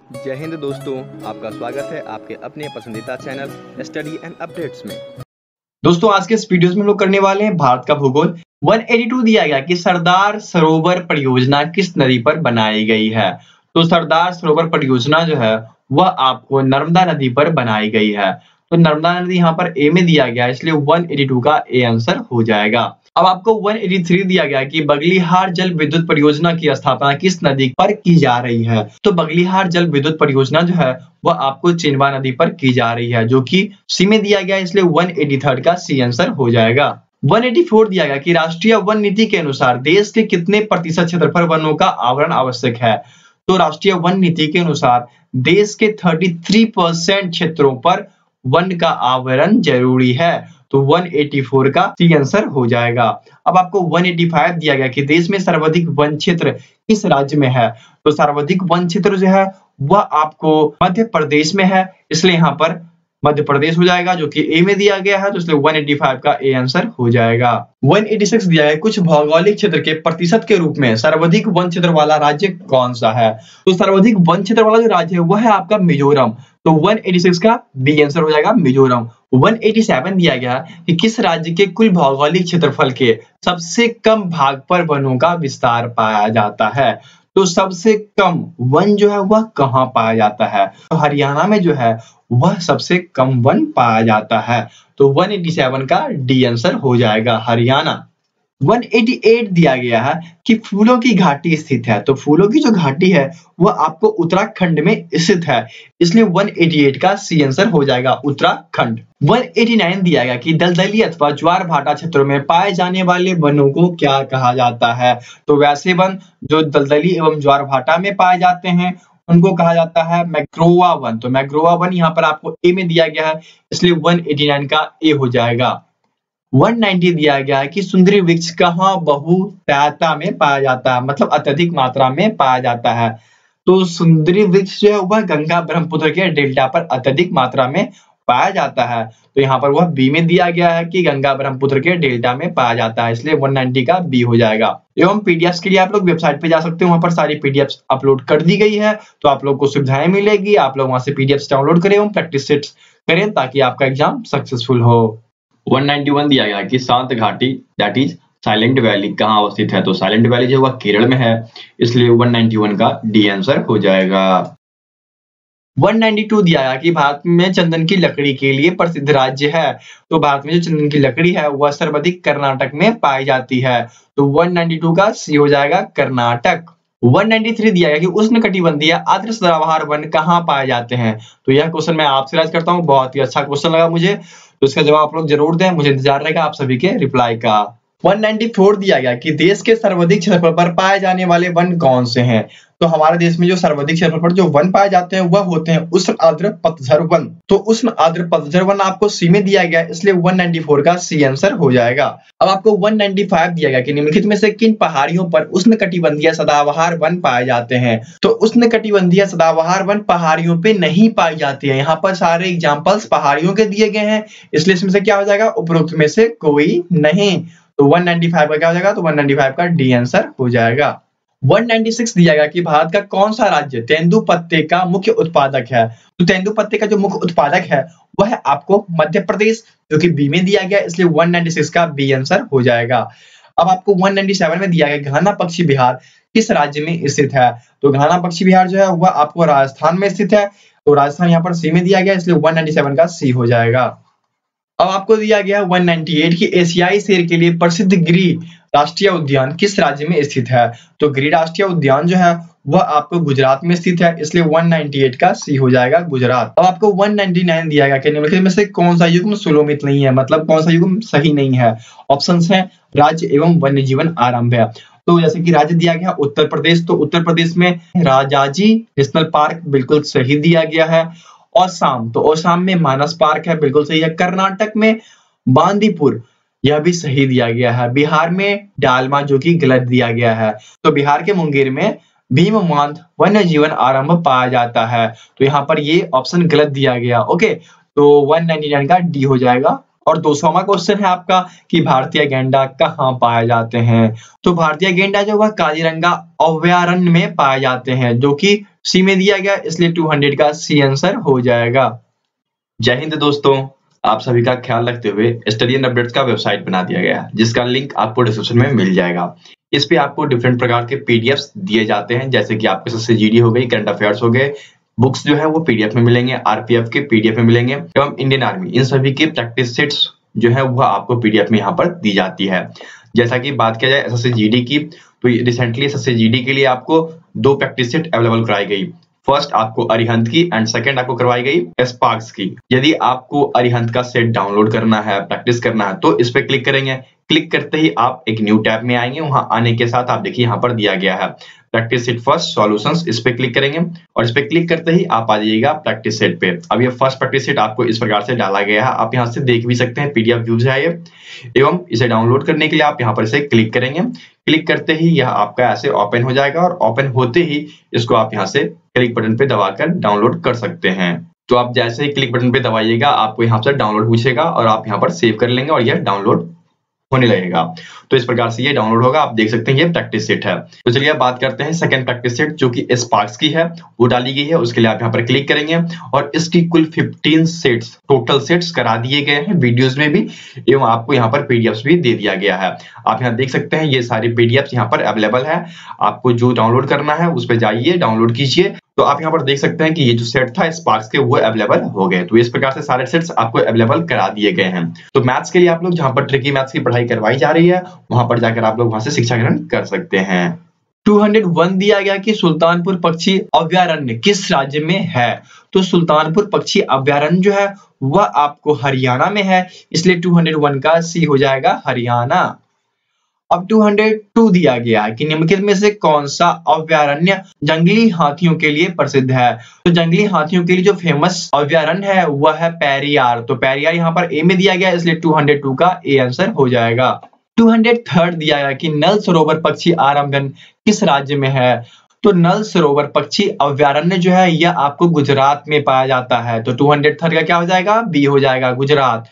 जय हिंद दोस्तों, आपका स्वागत है आपके अपने पसंदीदा चैनल स्टडी एंड अपडेट्स में। दोस्तों आज के इस वीडियो में हम लोग करने वाले हैं भारत का भूगोल। 182 दिया गया कि सरदार सरोवर परियोजना किस नदी पर बनाई गई है। तो सरदार सरोवर परियोजना जो है वह आपको नर्मदा नदी पर बनाई गई है। तो नर्मदा नदी यहाँ पर ए में दिया गया है, इसलिए 182 का ए आंसर हो जाएगा। अब आपको 183 दिया गया कि बगलीहार जल विद्युत परियोजना की स्थापना किस नदी पर की जा रही है। तो बगलीहार जल विद्युत परियोजना जो है वह आपको चेनवा नदी पर की जा रही है, जो कि सी में दिया गया है, इसलिए 183 का सी आंसर हो जाएगा। 184 दिया गया कि राष्ट्रीय वन नीति के अनुसार देश के कितने प्रतिशत क्षेत्रफल वनों का आवरण आवश्यक है। तो राष्ट्रीय वन नीति के अनुसार देश के 33% क्षेत्रों पर वन का आवरण जरूरी है। तो 184 का सी आंसर हो जाएगा। अब आपको 185 दिया गया कि देश में सर्वाधिक वन क्षेत्र किस राज्य में है। तो सर्वाधिक वन क्षेत्र जो है वह आपको मध्य प्रदेश में है, इसलिए यहाँ पर मध्य प्रदेश हो जाएगा, जो कि ए में दिया गया है, तो इसलिए 185 का ए आंसर हो जाएगा। 186 दिया है कुछ भौगोलिक क्षेत्र के प्रतिशत के रूप में सर्वाधिक वन क्षेत्र वाला राज्य कौन सा है। तो सर्वाधिक वन क्षेत्र वाला जो राज्य है वह है आपका मिजोरम। तो 186 का बी आंसर हो जाएगा मिजोरम। 187 दिया गया कि किस राज्य के कुल भौगोलिक क्षेत्रफल के सबसे कम भाग पर वनों का विस्तार पाया जाता है। तो सबसे कम वन जो है वह कहाँ पाया जाता है। तो हरियाणा में जो है वह सबसे कम वन पाया जाता है। तो 187 का डी आंसर हो जाएगा हरियाणा। 188 दिया गया है कि फूलों की घाटी स्थित है। तो फूलों की जो घाटी है वह आपको उत्तराखंड में स्थित है, इसलिए 188 का सी आंसर हो जाएगा उत्तराखंड। 189 दिया गया कि दलदली अथवा ज्वार भाटा क्षेत्रों में पाए जाने वाले वनों को क्या कहा जाता है। तो वैसे वन जो दलदली एवं ज्वार भाटा में पाए जाते हैं उनको कहा जाता है मैग्रोवा वन। तो मैग्रोवा वन यहाँ पर आपको ए में दिया गया है, इसलिए 189 का ए हो जाएगा। 190 दिया गया है कि सुंदरी वृक्ष कहाँ बहुतायता में पाया जाता है, मतलब अत्यधिक मात्रा में पाया जाता है। तो सुंदरी वृक्ष जो है वह गंगा ब्रह्मपुत्र के डेल्टा पर अत्यधिक मात्रा में पाया जाता है। तो यहाँ पर वह बी में दिया गया है कि गंगा ब्रह्मपुत्र के डेल्टा में पाया जाता है, इसलिए 190 का बी हो जाएगा। एवं पीडीएफ के लिए आप लोग वेबसाइट पे जा सकते हो, वहां पर सारी पीडीएफ अपलोड कर दी गई है, तो आप लोग को सुविधाएं मिलेगी। आप लोग वहां से पीडीएफ डाउनलोड करें एवं प्रैक्टिस सेट्स करें ताकि आपका एग्जाम सक्सेसफुल हो। 191 दिया गया कि शांत घाटी दैट इज साइलेंट वैली कहाँ अवस्थित है। तो साइलेंट वैली जो वह केरल में है, इसलिए 191 का डी आंसर हो जाएगा। 192 दिया गया कि भारत में चंदन की लकड़ी के लिए प्रसिद्ध राज्य है। तो भारत में जो चंदन की लकड़ी है वह सर्वाधिक कर्नाटक में पाई जाती है। तो 192 का सी हो जाएगा कर्नाटक। 193 दिया गया कि उष्णकटिबंधीय आर्द्र सदाबहार वन कहाँ पाए जाते हैं। तो यह क्वेश्चन मैं आपसे राज करता हूँ, बहुत ही अच्छा क्वेश्चन लगा मुझे, तो इसका जवाब आप लोग जरूर दें, मुझे इंतजार रहेगा आप सभी के रिप्लाई का। 194 दिया गया कि देश के सर्वाधिक क्षेत्रफल पर पाए जाने वाले वन कौन से हैं। तो हमारे देश में जो सर्वाधिक क्षेत्रफल पर जो वन पाए जाते हैं वह होते हैं उष्ण आर्द्र पतझड़ वन। तो उष्ण आर्द्र पतझड़ वन आपको सी में दिया गया है, इसलिए 194 का सी आंसर हो जाएगा। अब आपको 195 दिया गया कि निम्नलिखित में से किन पहाड़ियों पर उष्णकटिबंधीय सदाबहार वन पाए जाते हैं। तो उष्णकटिबंधीय सदाबहार वन पहाड़ियों पे नहीं पाई जाती है। यहाँ पर सारे एग्जांपल्स पहाड़ियों के दिए गए हैं, इसलिए इसमें से क्या हो जाएगा, उपरोक्त में से कोई नहीं। तो 195 का क्या हो जाएगा, तो 195 का डी आंसर हो जाएगा। 196 दिया गया कि भारत का कौन सा राज्य तेंदुपत्ते का मुख्य उत्पादक है। तो तेंदुपत्ते का जो मुख्य उत्पादक है वह है आपको मध्य प्रदेश, जो कि बी में दिया गया, इसलिए 196 का बी आंसर हो जाएगा। अब आपको 197 में दिया गया घाना पक्षी विहार किस राज्य में स्थित है। तो घाना पक्षी विहार जो है वह आपको राजस्थान में स्थित है। तो राजस्थान यहाँ पर सी में दिया गया, इसलिए 197 का सी हो जाएगा। अब आपको दिया गया 198 की एशियाई शेर के लिए प्रसिद्ध गिर राष्ट्रीय उद्यान किस राज्य में स्थित है। तो गिर राष्ट्रीय उद्यान जो है वह आपको गुजरात में स्थित है, इसलिए 198 का सी हो जाएगा गुजरात। अब आपको 199 दिया गया कि निम्नलिखित में से कौन सा युग्म सुलोमित नहीं है, मतलब कौन सा युग्म सही नहीं है। ऑप्शंस हैं राज्य एवं वन्य जीवन आरंभ है। तो जैसे कि राज्य दिया गया उत्तर प्रदेश, तो उत्तर प्रदेश में राजाजी नेशनल पार्क बिल्कुल सही दिया गया है। असम, तो असम में मानस पार्क है, बिल्कुल सही है। कर्नाटक में बांदीपुर, यह भी सही दिया गया है। बिहार में डालमा, जो कि गलत दिया गया है। तो बिहार के मुंगेर में भीममांत वन्य जीवन आरंभ पाया जाता है। तो यहाँ पर ये ऑप्शन गलत दिया गया। ओके, तो 199 का डी हो जाएगा और 200वां क्वेश्चन है आपका कि भारतीय गैंडा कहाँ पाए जाते हैं। तो भारतीय गैंडा जो वह काजीरंगा अभयारण्य में पाए जाते हैं, जो कि सी में दिया गया, इसलिए 200 का सी आंसर हो जाएगा। जय हिंद दोस्तों, आप सभी का ख्याल रखते हुए स्टडी एंड अपडेट्स का वेबसाइट बना दिया गया है, जिसका लिंक आपको डिस्क्रिप्शन में मिल जाएगा। इस पे आपको डिफरेंट प्रकार के पीडीएफ्स दिए जाते हैं, जैसे कि आपके एसएससी जीडी हो गई, करंट अफेयर्स हो गए, बुक्स जो है वो पीडीएफ में मिलेंगे, आरपीएफ के पीडीएफ में मिलेंगे, एवं इंडियन आर्मी इन सभी के प्रैक्टिस सेट्स जो है वह आपको पीडीएफ में यहाँ पर दी जाती है। जैसा कि बात किया जाए एसएससी जीडी की, तो रिसेंटली एसएससी जीडी के लिए आपको 2 प्रैक्टिस सेट अवेलेबल कराई गई। फर्स्ट आपको अरिहंत की एंड सेकंड आपको करवाई गई स्पार्क्स की। यदि आपको अरिहंत का सेट डाउनलोड करना है, प्रैक्टिस करना है, तो इस पे क्लिक करेंगे। क्लिक करते ही आप एक न्यू टैब में आएंगे। वहां आने के साथ आप देखिए यहाँ पर दिया गया है प्रैक्टिस सेट फर्स्ट सॉल्यूशंस, इस पे क्लिक करेंगे और इस पे क्लिक करते ही आप आ जाइएगा प्रैक्टिस सेट पे। अब ये फर्स्ट प्रैक्टिस सेट आपको इस प्रकार से डाला गया है, आप यहाँ से देख भी सकते हैं, पीडीएफ व्यूज है ये। एवं इसे डाउनलोड करने के लिए आप यहाँ पर इसे क्लिक करेंगे। क्लिक करते ही यह आपका ऐसे ओपन हो जाएगा और ओपन होते ही इसको आप यहाँ से क्लिक बटन पे दबाकर डाउनलोड कर सकते हैं। तो आप जैसे ही क्लिक बटन पे दबाइएगा, आपको यहाँ से डाउनलोड पूछेगा और आप यहाँ पर सेव कर लेंगे और यह डाउनलोड होने लगेगा। तो इस प्रकार से ये डाउनलोड होगा। आप देख सकते हैं ये प्रैक्टिस सेट है। तो चलिए अब बात करते हैं सेकंड प्रैक्टिस सेट, जो कि स्पार्क्स की है, वो डाली गई है। उसके लिए आप यहाँ पर क्लिक करेंगे और इसकी कुल 15 सेट्स टोटल सेट्स करा दिए गए हैं वीडियोस में भी, एवं आपको यहाँ पर पीडीएफ्स भी दे दिया गया है। आप यहाँ देख सकते हैं ये सारी पीडीएफ्स यहाँ पर अवेलेबल है। आपको जो डाउनलोड करना है उस पर जाइए, डाउनलोड कीजिए। तो आप यहाँ पर देख सकते हैं कि ये जो सेट था स्पार्क्स के वो अवेलेबल हो गए। तो इस प्रकार से सारे सेट्स आपको अवेलेबल करा दिए गए हैं। तो मैथ्स के लिए आप लोग जहां पर ट्रिकी मैथ्स की पढ़ाई करवाई जा रही है, वहां पर जाकर आप लोग वहां से शिक्षा ग्रहण कर सकते हैं। 201 दिया गया कि सुल्तानपुर पक्षी अभयारण्य किस राज्य में है। तो सुल्तानपुर पक्षी अभयारण्य जो है वह आपको हरियाणा में है, इसलिए 201 का सी हो जाएगा हरियाणा। अब 202 दिया गया है कि निम्नलिखित में से कौन सा अभयारण्य जंगली हाथियों के लिए प्रसिद्ध है। तो जंगली हाथियों के लिए जो फेमस अभयारण्य है वह है पेरियार। तो पेरियार यहाँ पर ए में दिया गया है, इसलिए 202 का ए आंसर हो जाएगा। 203 दिया गया कि नल सरोवर पक्षी आरामगन किस राज्य में है। तो नल सरोवर पक्षी अभयारण्य जो है यह आपको गुजरात में पाया जाता है। तो 203 का क्या हो जाएगा, बी हो जाएगा, गुजरात।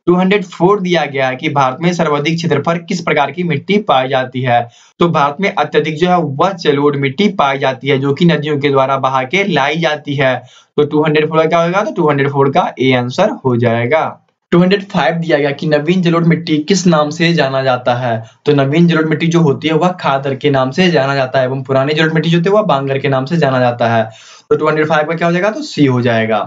204 दिया गया है कि भारत में सर्वाधिक क्षेत्रफल किस प्रकार की मिट्टी पाई जाती है। तो भारत में अत्यधिक जो है वह जलोढ़ मिट्टी पाई जाती है, जो कि नदियों के द्वारा बहा के लाई जाती है। तो 204 का क्या होगा, तो 204 का ए आंसर हो जाएगा। 205 दिया गया कि नवीन जलोढ़ मिट्टी किस नाम से जाना जाता है। तो नवीन जलोढ़ मिट्टी जो होती है वह खादर के नाम से जाना जाता है, एवं पुरानी जलोढ़ मिट्टी जो होती है वह बांगर के नाम से जाना जाता है। तो 205 का क्या हो जाएगा, तो सी हो जाएगा।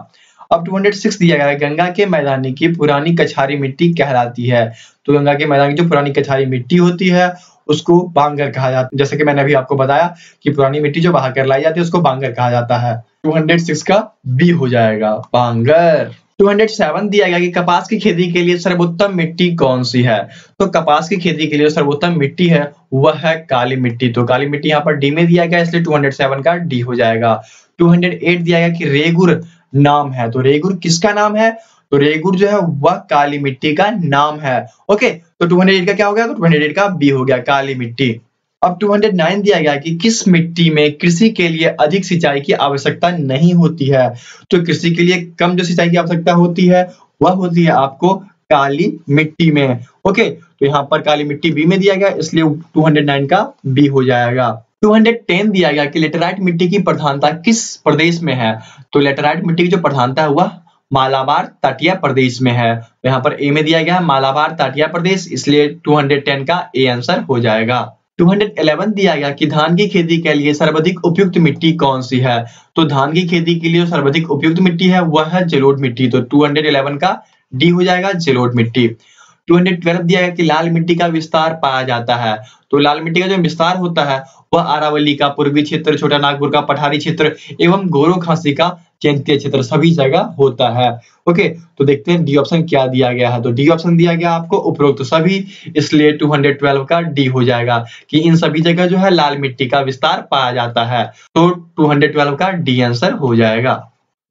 अब 206 दिया गया है गंगा के मैदानी की पुरानी कछारी मिट्टी कहलाती है। तो गंगा के मैदान की जो पुरानी कछारी मिट्टी होती है उसको बांगर कहा जाता है। जैसे कि मैंने अभी आपको बताया कि पुरानी मिट्टी जो बहा कर लाई जाती है उसको बांगर कहा जाता है। 206 का बी हो जाएगा, बांगर। 207 दिया गया कि कपास की खेती के लिए सर्वोत्तम मिट्टी कौन सी है। तो कपास की खेती के लिए सर्वोत्तम मिट्टी है वह है काली मिट्टी। तो काली मिट्टी यहाँ पर डी में दिया गया, इसलिए 207 का डी हो जाएगा। 208 दिया गया कि रेगुर नाम है। तो रेगुर किसका नाम है, तो रेगुर जो है वह काली मिट्टी का नाम है। ओके, तो 208 का क्या हो गया, तो 208 का बी हो गया, काली मिट्टी। अब 209 दिया गया कि किस मिट्टी में कृषि के लिए अधिक सिंचाई की आवश्यकता नहीं होती है। तो कृषि के लिए कम जो सिंचाई की आवश्यकता होती है वह होती है आपको काली मिट्टी में। ओके, तो यहाँ पर काली मिट्टी बी में दिया गया, इसलिए 209 का बी हो जाएगा। 210 दिया गया कि लेटेराइट मिट्टी की प्रधानता किस प्रदेश में है। तो लेटेराइट मिट्टी की जो प्रधानता है वह मालाबार तटीय प्रदेश में है। तो यहाँ पर ए में दिया गया है मालाबार तटीय प्रदेश, इसलिए 210 का ए आंसर हो जाएगा। 211 दिया गया कि धान की खेती के लिए सर्वाधिक उपयुक्त मिट्टी कौन सी है। तो धान की खेती के लिए सर्वाधिक उपयुक्त मिट्टी है वह है जलोढ़ मिट्टी। तो 211 का डी हो जाएगा, जलोढ़ मिट्टी। 212 दिया गया कि लाल मिट्टी का विस्तार पाया जाता है। तो लाल मिट्टी का जो विस्तार होता है वह अरावली का पूर्वी क्षेत्र, छोटा नागपुर का पठारी क्षेत्र एवं गोरो खांसी का जयंतीय क्षेत्र सभी जगह होता है। ओके, तो देखते हैं डी ऑप्शन क्या दिया गया है। तो डी ऑप्शन दिया गया आपको उपरोक्त सभी, इसलिए 212 का डी हो जाएगा कि इन सभी जगह जो है लाल मिट्टी का विस्तार पाया जाता है। तो 212 का डी आंसर हो जाएगा।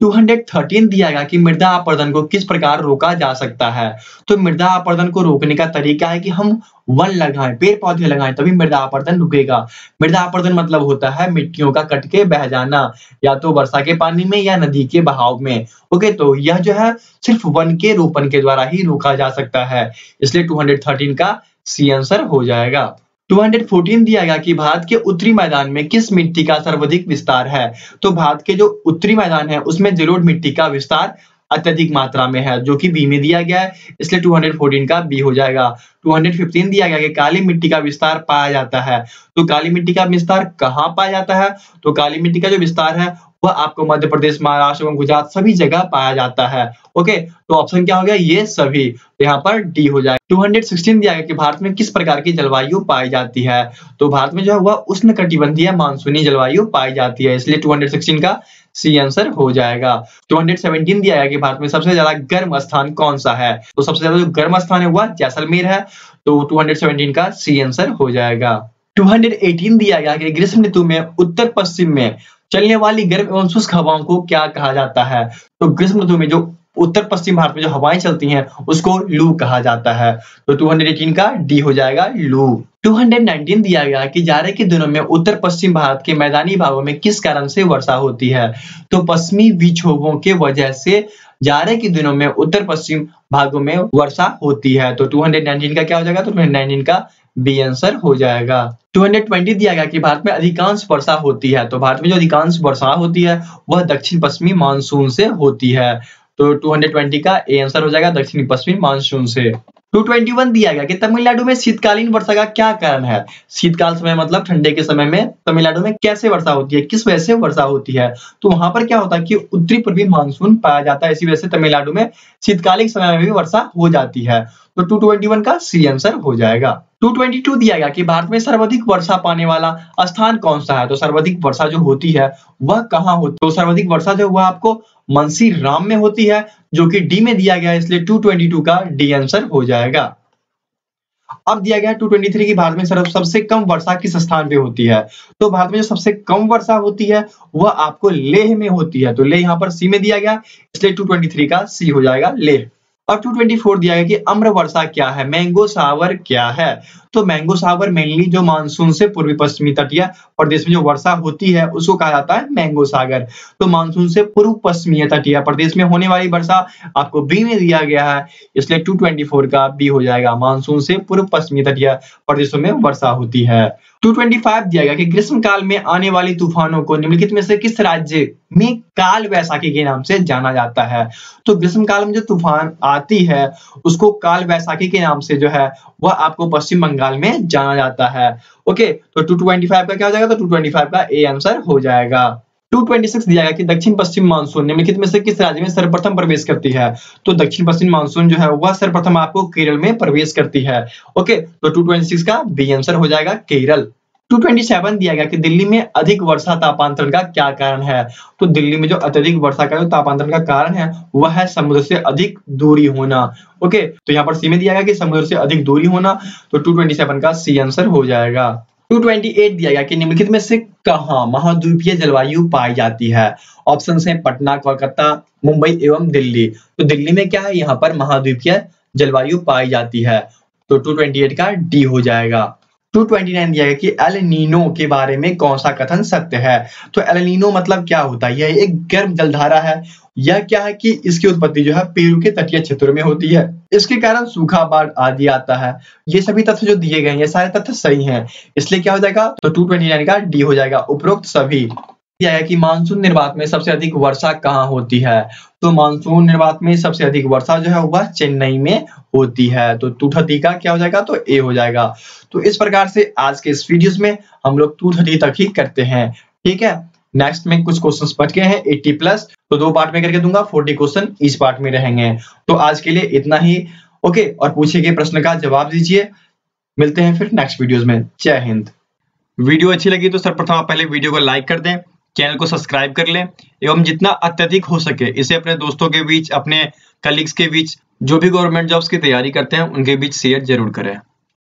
213 दिया गया कि मृदा अपरदन को किस प्रकार रोका जा सकता है। तो मृदा अपरदन को रोकने का तरीका है कि हम वन लगाएं, पेड़ पौधे लगाएं, तभी मृदा अपरदन रुकेगा। मृदा अपरदन मतलब होता है मिट्टियों का कट के बह जाना, या तो वर्षा के पानी में या नदी के बहाव में। ओके, तो यह जो है सिर्फ वन के रोपण के द्वारा ही रोका जा सकता है, इसलिए 213 का सी आंसर हो जाएगा। 214 दिया गया कि भारत के उत्तरी मैदान में किस मिट्टी का सर्वाधिक विस्तार है। तो भारत के जो उत्तरी मैदान है उसमें जलोढ़ मिट्टी का विस्तार अत्यधिक मात्रा में है, जो कि बी में दिया गया है, इसलिए 214 का बी हो जाएगा। 215 दिया गया कि काली मिट्टी का विस्तार पाया जाता है। तो काली मिट्टी का विस्तार कहाँ पाया जाता है? तो काली मिट्टी का जो विस्तार है वह आपको मध्य प्रदेश, महाराष्ट्र एवं गुजरात सभी जगह पाया जाता है। ओके, तो ऑप्शन क्या हो गया? ये सभी। तो यहाँ पर डी हो जाएगा। 216 दिया गया कि भारत में किस प्रकार की जलवायु पाई जाती है। तो भारत में जो है वह उष्णकटिबंधीय मानसूनी जलवायु पाई जाती है, इसलिए 216 का सी आंसर हो जाएगा। 217 दिया गया कि भारत में सबसे ज्यादा गर्म स्थान कौन सा है। तो सबसे ज्यादा जो गर्म स्थान है वह जैसलमेर है, तो 217 का सी आंसर हो जाएगा। 218 दिया गया कि ग्रीष्म ऋतु में उत्तर पश्चिम में चलने वाली गर्म एवं शुष्क हवाओं को क्या कहा जाता है। तो ग्रीष्म ऋतु में जो उत्तर पश्चिम भारत में जो हवाएं चलती हैं उसको लू कहा जाता है, तो 218 का डी हो जाएगा, लू। 219 दिया गया कि जाड़े के दिनों में उत्तर पश्चिम भारत के मैदानी भागों में किस कारण से वर्षा होती है। तो पश्चिमी विक्षोभों के वजह से जाड़े के दिनों में उत्तर पश्चिम भागों में वर्षा होती है, तो 219 का क्या हो जाएगा? तो 219 का बी आंसर हो जाएगा। 220 दिया गया कि भारत में अधिकांश वर्षा होती है। तो भारत में जो अधिकांश वर्षा होती है वह दक्षिण पश्चिमी मानसून से होती है, तो 220 का ए आंसर हो जाएगा, दक्षिण पश्चिमी मानसून से। 221 दिया गया कि तमिलनाडु में शीतकालीन वर्षा का क्या कारण है। शीतकाल समय मतलब ठंडे के समय में तमिलनाडु में कैसे वर्षा होती है, किस वजह से वर्षा होती है। तो वहां पर क्या होता है कि उत्तरी पूर्वी मानसून पाया जाता है, इसी वजह से तमिलनाडु में शीतकालीन समय में भी वर्षा हो जाती है, तो 221 का सी आंसर हो जाएगा। 222 दिया गया कि भारत में सर्वाधिक वर्षा पाने वाला स्थान कौन सा है। तो सर्वाधिक वर्षा जो होती है वह कहाँ होती है। तो सर्वाधिक वर्षा जो वह आपको मंसीराम में होती है, जो कि डी में दिया गया है, इसलिए 222 का डी आंसर हो जाएगा। अब दिया गया है 223 की भारत में सबसे कम वर्षा किस स्थान पे होती है। तो भारत में जो सबसे कम वर्षा होती है वह आपको लेह में होती है, तो लेह यहाँ पर सी में दिया गया, इसलिए 223 का सी हो जाएगा, लेह। और 224 दिया गया कि अम्र वर्षा क्या है, मैंगो शावर क्या है। तो मैंगो शावर मेनली जो मानसून से पूर्वी पश्चिमी तटीय प्रदेश में जो वर्षा होती है उसको कहा जाता है मैंगो सागर। तो मानसून से पूर्व पश्चिमी तटीय प्रदेश में होने वाली वर्षा आपको बी में दिया गया है, इसलिए 224 का बी हो जाएगा, मानसून से पूर्व पश्चिमी तटीय प्रदेशों में वर्षा होती है। 225 दिया गया कि ग्रीष्म काल में आने वाली तूफानों को निम्नलिखित में से किस राज्य में काल वैसाखी के नाम से जाना जाता है। तो ग्रीष्म काल में जो तूफान आती है उसको काल वैसाखी के नाम से जो है वह आपको पश्चिम बंगाल में जाना जाता है। ओके, तो 225 का क्या हो जाएगा? तो 225 का ए आंसर हो जाएगा। 226 दिया गया कि दक्षिण पश्चिम मानसून निम्नलिखित में से किस राज्य में सर्वप्रथम प्रवेश करती है। तो दक्षिण पश्चिम मानसून जो है वह सर्वप्रथम आपको केरल में प्रवेश करती है। ओके, तो 226 का बी आंसर हो जाएगा, केरल। 227 दिया गया कि दिल्ली में अधिक वर्षा तापांतरण का क्या कारण है। तो दिल्ली में जो अत्यधिक वर्षा का जो तापांतरण का कारण है वह है समुद्र से अधिक दूरी होना। ओके, तो यहाँ पर सी में दिया गया कि समुद्र से अधिक दूरी होना, तो 227 का सी आंसर हो जाएगा। 228 दिया गया कि निम्नलिखित में से कहाँ महाद्वीपीय जलवायु पाई जाती है। ऑप्शन है पटना, कोलकाता, मुंबई एवं दिल्ली। तो दिल्ली में क्या है, यहाँ पर महाद्वीपीय जलवायु पाई जाती है, तो 228 का डी हो जाएगा। 229 दिया गया कि एल नीनो के बारे में कौन सा कथन सत्य है। तो एल नीनो मतलब क्या होता है, यह एक गर्म जलधारा है। यह क्या है कि इसकी उत्पत्ति जो है पेरू के तटीय क्षेत्रों में होती है, इसके कारण सूखा, बाढ़ आदि आता है। ये सभी तथ्य जो दिए गए हैं ये सारे तथ्य सही हैं, इसलिए क्या हो जाएगा, तो 229 का डी हो जाएगा, उपरोक्त सभी। दिया है कि मानसून निर्वात में सबसे अधिक वर्षा कहाँ होती है। तो मानसून निर्वात में सबसे अधिक वर्षा जो है वह चेन्नई में होती है, तो 230 का क्या हो जाएगा, तो ए हो जाएगा। तो इस प्रकार से आज के इस वीडियोस में हम लोग 230 तक ही करते हैं, ठीक है। नेक्स्ट में कुछ क्वेश्चंस बच गए हैं 80+, तो 2 पार्ट में करके दूंगा, 40 क्वेश्चन इस पार्ट में रहेंगे। तो आज के लिए इतना ही, ओके। और पूछे गए प्रश्न का जवाब दीजिए। मिलते हैं फिर नेक्स्ट वीडियोस में। जय हिंद। वीडियो अच्छी लगी तो सर्वप्रथम आप पहले वीडियो को लाइक कर दें, चैनल को सब्सक्राइब कर लें एवं जितना अत्यधिक हो सके इसे अपने दोस्तों के बीच, अपने कलीग्स के बीच, जो भी गवर्नमेंट जॉब्स की तैयारी करते हैं उनके बीच शेयर जरूर करें।